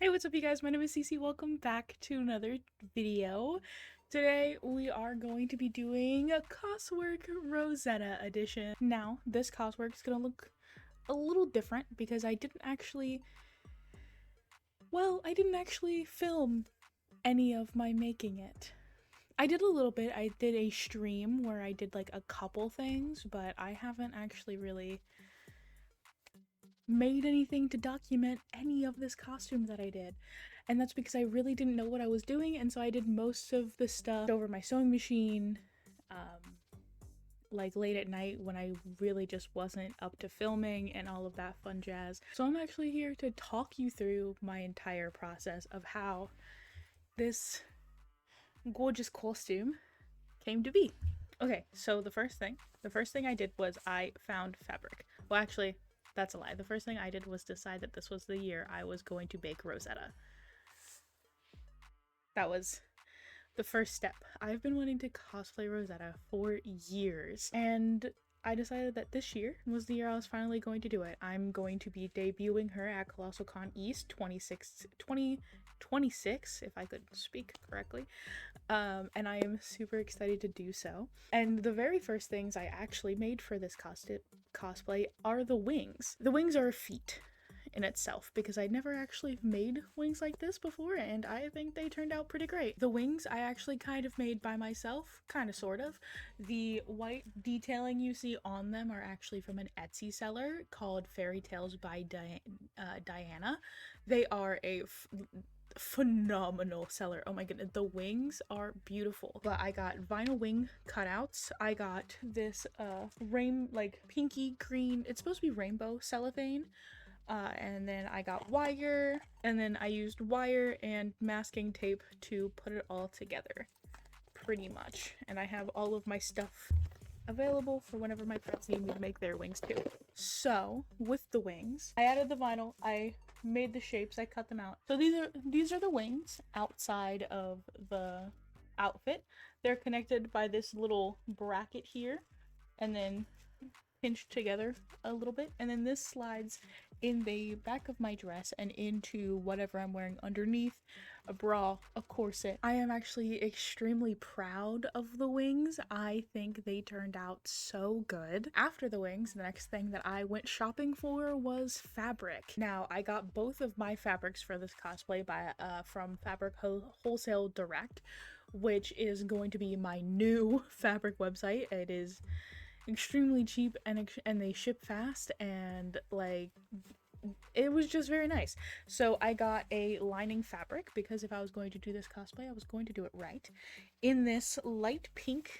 Hey, what's up you guys? My name is Cece. Welcome back to another video. Today we are going to be doing a Coswork Rosetta edition. Now, this Coswork is going to look a little different because I didn't actually film any of my making it. I did a little bit. I did a stream where I did like a couple things, but I haven't actually really made anything to document any of this costume that I did. And that's because I really didn't know what I was doing, and so I did most of the stuff over my sewing machine, like late at night when I really just wasn't up to filming and all of that fun jazz. So I'm actually here to talk you through my entire process of how this gorgeous costume came to be. Okay, so the first thing I did was I found fabric. Well, actually, that's a lie. The first thing I did was decide that this was the year I was going to bake Rosetta. That was the first step. I've been wanting to cosplay Rosetta for years, and I decided that this year was the year I was finally going to do it. I'm going to be debuting her at Colossal Con East 2026, if I could speak correctly. And I am super excited to do so. And the very first things I actually made for this cosplay are the wings. The wings are feet in itself because I never actually made wings like this before, and I think they turned out pretty great. The wings I actually kind of made by myself, kind of sort of. The white detailing you see on them are actually from an Etsy seller called Fairy Tales by Diana. They are a phenomenal seller. Oh my goodness, the wings are beautiful. But I got vinyl wing cutouts. I got this like pinky green, it's supposed to be rainbow cellophane. And then I got wire, and then I used wire and masking tape to put it all together, pretty much. And I have all of my stuff available for whenever my friends need me to make their wings too. So, with the wings, I added the vinyl, I made the shapes, I cut them out. So these are the wings outside of the outfit. They're connected by this little bracket here, and then pinched together a little bit, and then this slides in the back of my dress and into whatever I'm wearing underneath, a bra, a corset. I am actually extremely proud of the wings. I think they turned out so good. After the wings, the next thing that I went shopping for was fabric. Now, I got both of my fabrics for this cosplay from Fabric Wholesale Direct, which is going to be my new fabric website. It is extremely cheap and they ship fast, and like it was just very nice. So I got a lining fabric because if I was going to do this cosplay, I was going to do it right, in this light pink.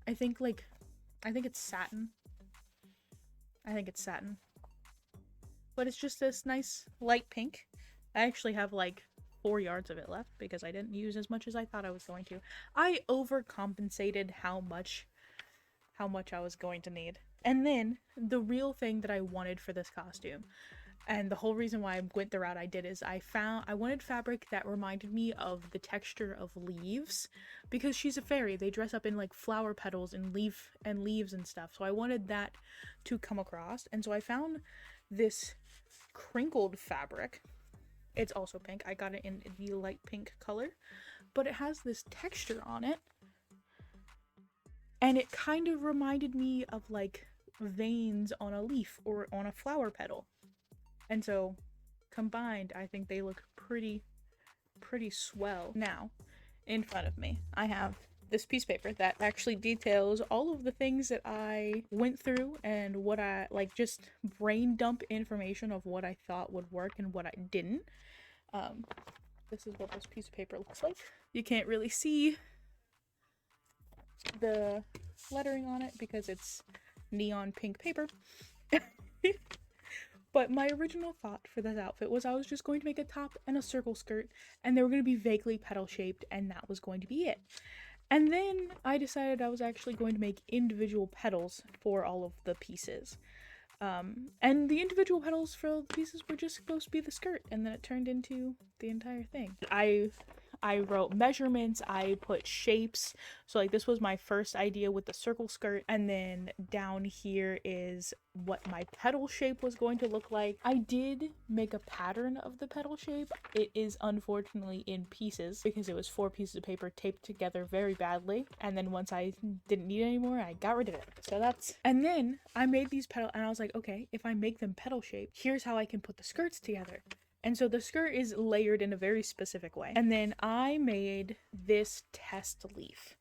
I think it's satin. But it's just this nice light pink. I actually have like 4 yards of it left because I didn't use as much as I thought I was going to. I overcompensated how much I was going to need. And then the real thing that I wanted for this costume, and the whole reason why I went the route I did, is I wanted fabric that reminded me of the texture of leaves, because she's a fairy. They dress up in like flower petals and leaves and stuff. So I wanted that to come across. And so I found this crinkled fabric. It's also pink. I got it in the light pink color, but it has this texture on it. And it kind of reminded me of like veins on a leaf or on a flower petal. And so combined, I think they look pretty swell. Now, in front of me, I have this piece of paper that actually details all of the things that I went through and what I like, just brain dump information of what I thought would work and what I didn't. This is what this piece of paper looks like. You can't really see the lettering on it because it's neon pink paper. But my original thought for this outfit was I was just going to make a top and a circle skirt, and they were going to be vaguely petal shaped, and that was going to be it. And then I decided I was actually going to make individual petals for all of the pieces. And the individual petals for the pieces were just supposed to be the skirt, and then it turned into the entire thing. I I wrote measurements, I put shapes. So like this was my first idea with the circle skirt, and then down here is what my petal shape was going to look like. I did make a pattern of the petal shape. It is unfortunately in pieces because it was 4 pieces of paper taped together very badly, and then once I didn't need it anymore, I got rid of it. So that's, and then I made these petal, and I was like, okay, if I make them petal shape, here's how I can put the skirts together. And so the skirt is layered in a very specific way. And then I made this test leaf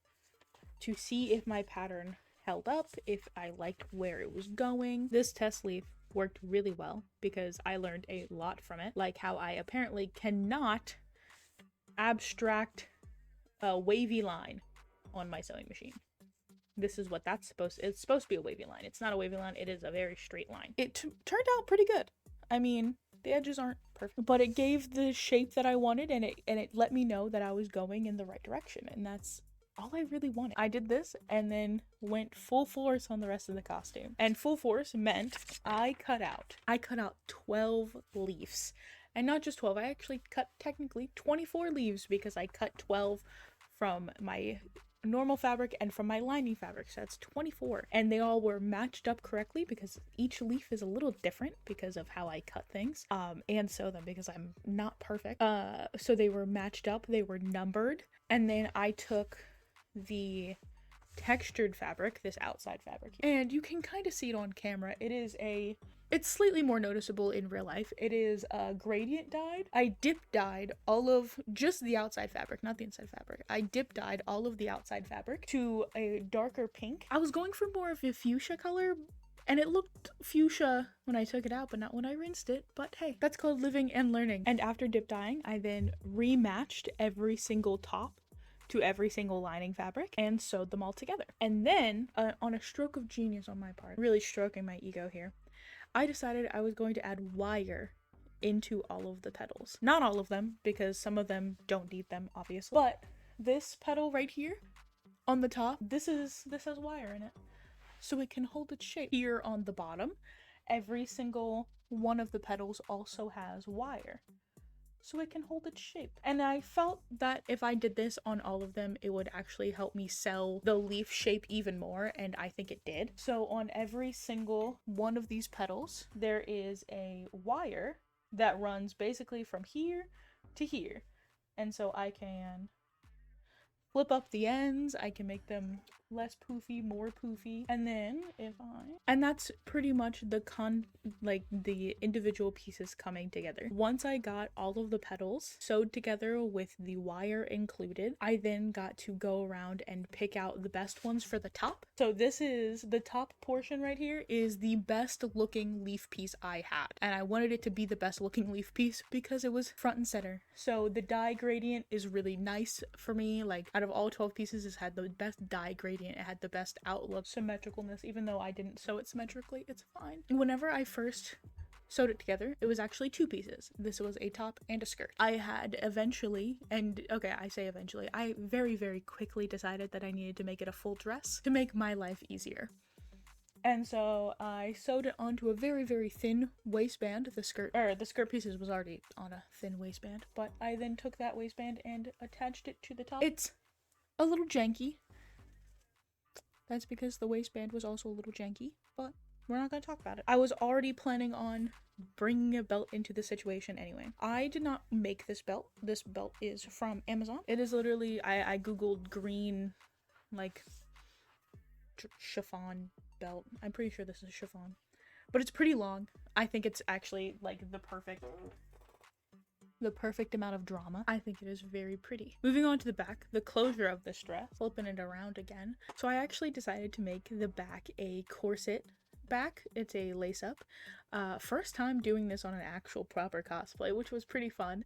to see if my pattern held up, if I liked where it was going. This test leaf worked really well because I learned a lot from it, like how I apparently cannot abstract a wavy line on my sewing machine. This is what that's supposed to, it's supposed to be a wavy line. It's not a wavy line, it is a very straight line. It turned out pretty good. I mean, the edges aren't perfect, but it gave the shape that I wanted, and it let me know that I was going in the right direction, and that's all I really wanted. I did this and then went full force on the rest of the costume. And full force meant I cut out 12 leaves. And not just 12, I actually cut technically 24 leaves because I cut 12 from my normal fabric and from my lining fabric, so that's 24, and they all were matched up correctly because each leaf is a little different because of how I cut things and sew them because I'm not perfect. So they were matched up, they were numbered, and then I took the textured fabric, this outside fabric here, and you can kind of see it on camera. It's slightly more noticeable in real life. It is gradient dyed. I dip dyed all of just the outside fabric, not the inside fabric. I dip dyed all of the outside fabric to a darker pink. I was going for more of a fuchsia color, and it looked fuchsia when I took it out, but not when I rinsed it. But hey, that's called living and learning. And after dip dyeing, I then rematched every single top to every single lining fabric and sewed them all together. And then, on a stroke of genius on my part, really stroking my ego here, I decided I was going to add wire into all of the petals. Not all of them, because some of them don't need them, obviously. But this petal right here on the top, this has wire in it, so it can hold its shape. Here on the bottom, every single one of the petals also has wire, so it can hold its shape. And I felt that if I did this on all of them, it would actually help me sell the leaf shape even more, and I think it did. So on every single one of these petals, there is a wire that runs basically from here to here. And so I can flip up the ends, I can make them less poofy, more poofy, and then and that's pretty much the the individual pieces coming together. Once I got all of the petals sewed together with the wire included, I then got to go around and pick out the best ones for the top. So this is the top portion right here is the best looking leaf piece I had, and I wanted it to be the best looking leaf piece because it was front and center. So the dye gradient is really nice for me. Like out of all 12 pieces, it had the best dye gradient. It had the best outlook, symmetricalness. Even though I didn't sew it symmetrically, it's fine. Whenever I first sewed it together, it was actually 2 pieces. This was a top and a skirt. I had eventually, I very, very quickly decided that I needed to make it a full dress to make my life easier. And so I sewed it onto a very, very thin waistband. The skirt pieces was already on a thin waistband, but I then took that waistband and attached it to the top. It's a little janky. That's because the waistband was also a little janky, but we're not going to talk about it. I was already planning on bringing a belt into the situation anyway. I did not make this belt. This belt is from Amazon. It is literally, I googled green, like, chiffon belt. I'm pretty sure this is chiffon, but it's pretty long. I think it's actually, like, the perfect amount of drama. I think it is very pretty. Moving on to the back, the closure of this dress, flipping it around again. So I actually decided to make the back a corset back. It's a lace up. First time doing this on an actual proper cosplay, which was pretty fun.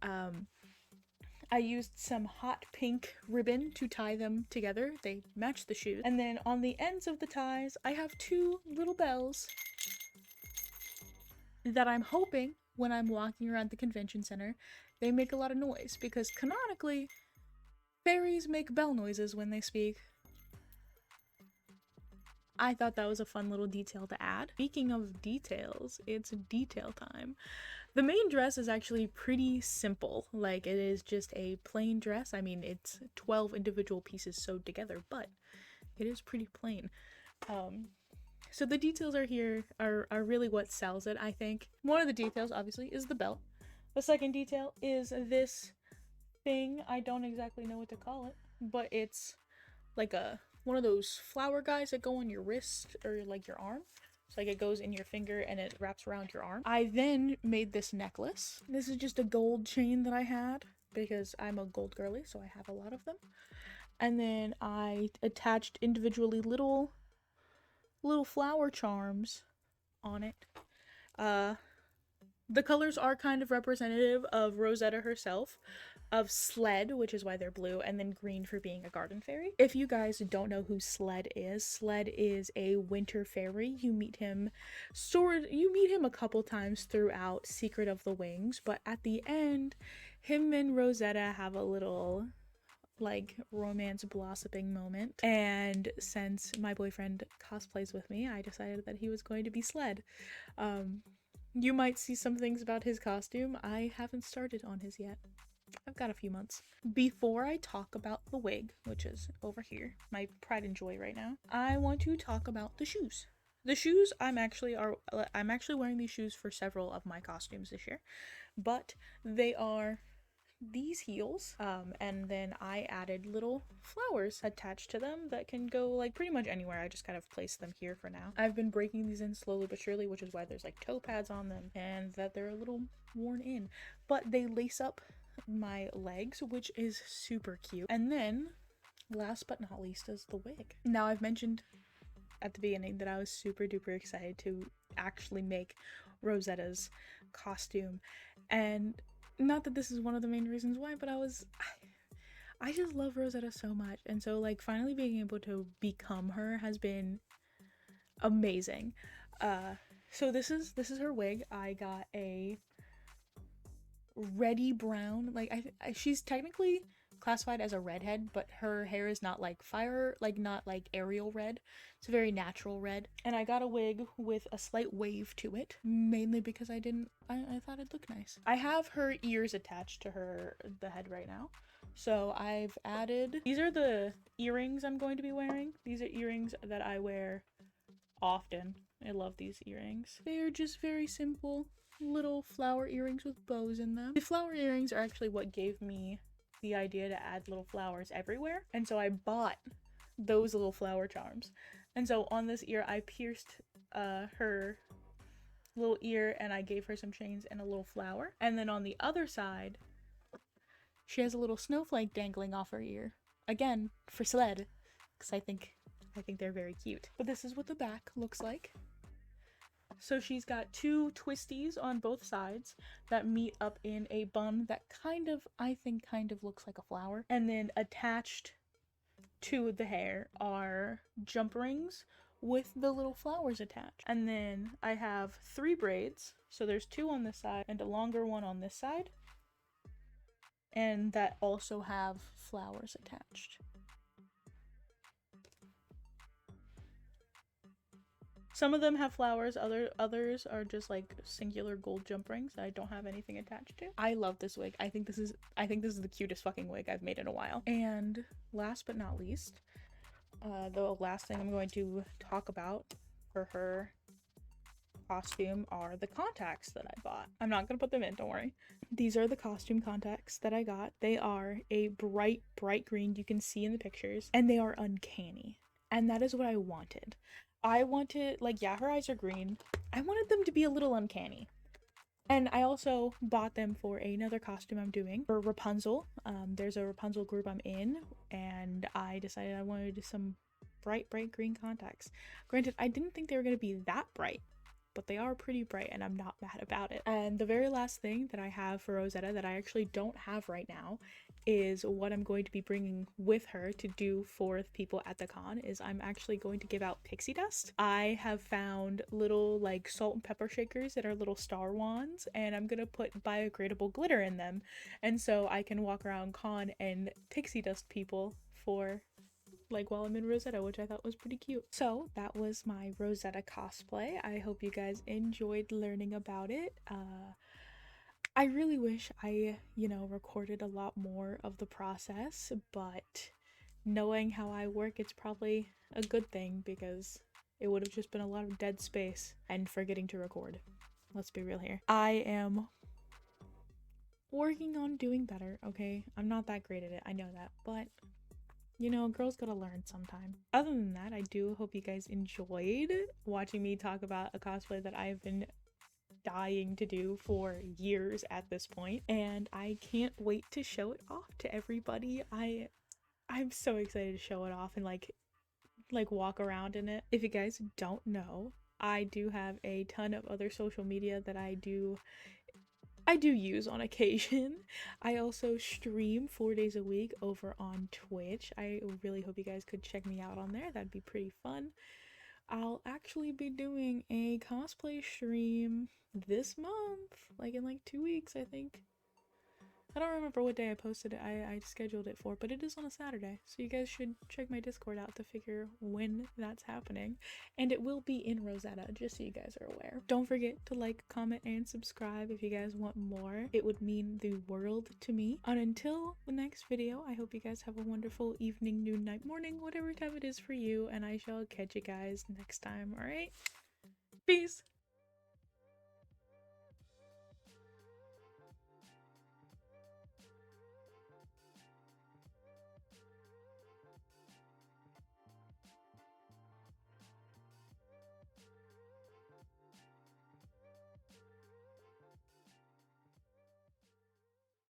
I used some hot pink ribbon to tie them together. They match the shoes. And then on the ends of the ties, I have 2 little bells that I'm hoping when I'm walking around the convention center, they make a lot of noise, because canonically, fairies make bell noises when they speak. I thought that was a fun little detail to add. Speaking of details, it's detail time. The main dress is actually pretty simple. Like, it is just a plain dress. I mean, it's 12 individual pieces sewed together, but it is pretty plain. So the details are here are really what sells it, I think. One of the details, obviously, is the belt. The second detail is this thing. I don't exactly know what to call it, but it's like one of those flower guys that go on your wrist or like your arm. So like it goes in your finger and it wraps around your arm. I then made this necklace. This is just a gold chain that I had because I'm a gold girly, so I have a lot of them. And then I attached individually little flower charms on it. The colors are kind of representative of Rosetta herself, of Sled, which is why they're blue, and then green for being a garden fairy. If you guys don't know who Sled is a winter fairy. You meet him a couple times throughout Secret of the Wings, but at the end, him and Rosetta have a little like romance blossoming moment, and since my boyfriend cosplays with me, I decided that he was going to be Sled. You might see some things about his costume. I haven't started on his yet. I've got a few months. Before I talk about the wig, which is over here, my pride and joy right now, I want to talk about the shoes. The shoes, I'm actually wearing these shoes for several of my costumes this year, but they are these heels, and then I added little flowers attached to them that can go like pretty much anywhere. I just kind of placed them here for now. I've been breaking these in slowly but surely, which is why there's like toe pads on them and that they're a little worn in, but they lace up my legs, which is super cute. And then last but not least is the wig. Now, I've mentioned at the beginning that I was super duper excited to actually make Rosetta's costume, and not that this is one of the main reasons why, but I just love Rosetta so much, and so like finally being able to become her has been amazing. So this is her wig. I got a reddy brown, like she's technically classified as a redhead, but her hair is not like not like Ariel red. It's a very natural red, and I got a wig with a slight wave to it, mainly because I thought it'd look nice. I have her ears attached to the head right now, so I've added, these are the earrings I'm going to be wearing. These are earrings that I wear often. I love these earrings. They are just very simple little flower earrings with bows in them. The flower earrings are actually what gave me the idea to add little flowers everywhere, and so I bought those little flower charms. And so on this ear I pierced her little ear, and I gave her some chains and a little flower, and then on the other side she has a little snowflake dangling off her ear, again for Sled, because I think they're very cute. But this is what the back looks like. So she's got two twisties on both sides that meet up in a bun that I think kind of looks like a flower. And then attached to the hair are jump rings with the little flowers attached. And then I have 3 braids. So there's 2 on this side and a longer one on this side, and that also have flowers attached. Some of them have flowers, others are just like singular gold jump rings that I don't have anything attached to. I love this wig. I think this is the cutest fucking wig I've made in a while. And last but not least, the last thing I'm going to talk about for her costume are the contacts that I bought. I'm not gonna put them in, don't worry. These are the costume contacts that I got. They are a bright green, you can see in the pictures, and they are uncanny. And that is what I wanted. I wanted, like, yeah, her eyes are green. I wanted them to be a little uncanny. And I also bought them for another costume I'm doing for Rapunzel. There's a Rapunzel group I'm in, and I decided I wanted some bright green contacts. Granted, I didn't think they were going to be that bright, but they are pretty bright, and I'm not mad about it. And the very last thing that I have for Rosetta that I actually don't have right now is what I'm going to be bringing with her to do for people at the con. Is I'm actually going to give out pixie dust. I have found little like salt and pepper shakers that are little star wands, and I'm gonna put biodegradable glitter in them, and so I can walk around con and pixie dust people for like while I'm in Rosetta, which I thought was pretty cute. So that was my Rosetta cosplay. I hope you guys enjoyed learning about it. I really wish I, you know, recorded a lot more of the process, but knowing how I work, it's probably a good thing because it would have just been a lot of dead space and forgetting to record. Let's be real here. I am working on doing better, okay? I'm not that great at it, I know that, but you know, a girl's gotta learn sometime. Other than that, I do hope you guys enjoyed watching me talk about a cosplay that I've been dying to do for years at this point, and I can't wait to show it off to everybody. I'm so excited to show it off and like walk around in it. If you guys don't know, I do have a ton of other social media that I do use on occasion. I also stream 4 days a week over on Twitch. I really hope you guys could check me out on there. That'd be pretty fun. I'll actually be doing a cosplay stream this month, like in like 2 weeks, I think. I don't remember what day I posted it. I scheduled it for, but it is on a Saturday. So you guys should check my Discord out to figure when that's happening. And it will be in Rosetta, just so you guys are aware. Don't forget to like, comment, and subscribe if you guys want more. It would mean the world to me. And until the next video, I hope you guys have a wonderful evening, noon, night, morning, whatever time it is for you. And I shall catch you guys next time, alright? Peace!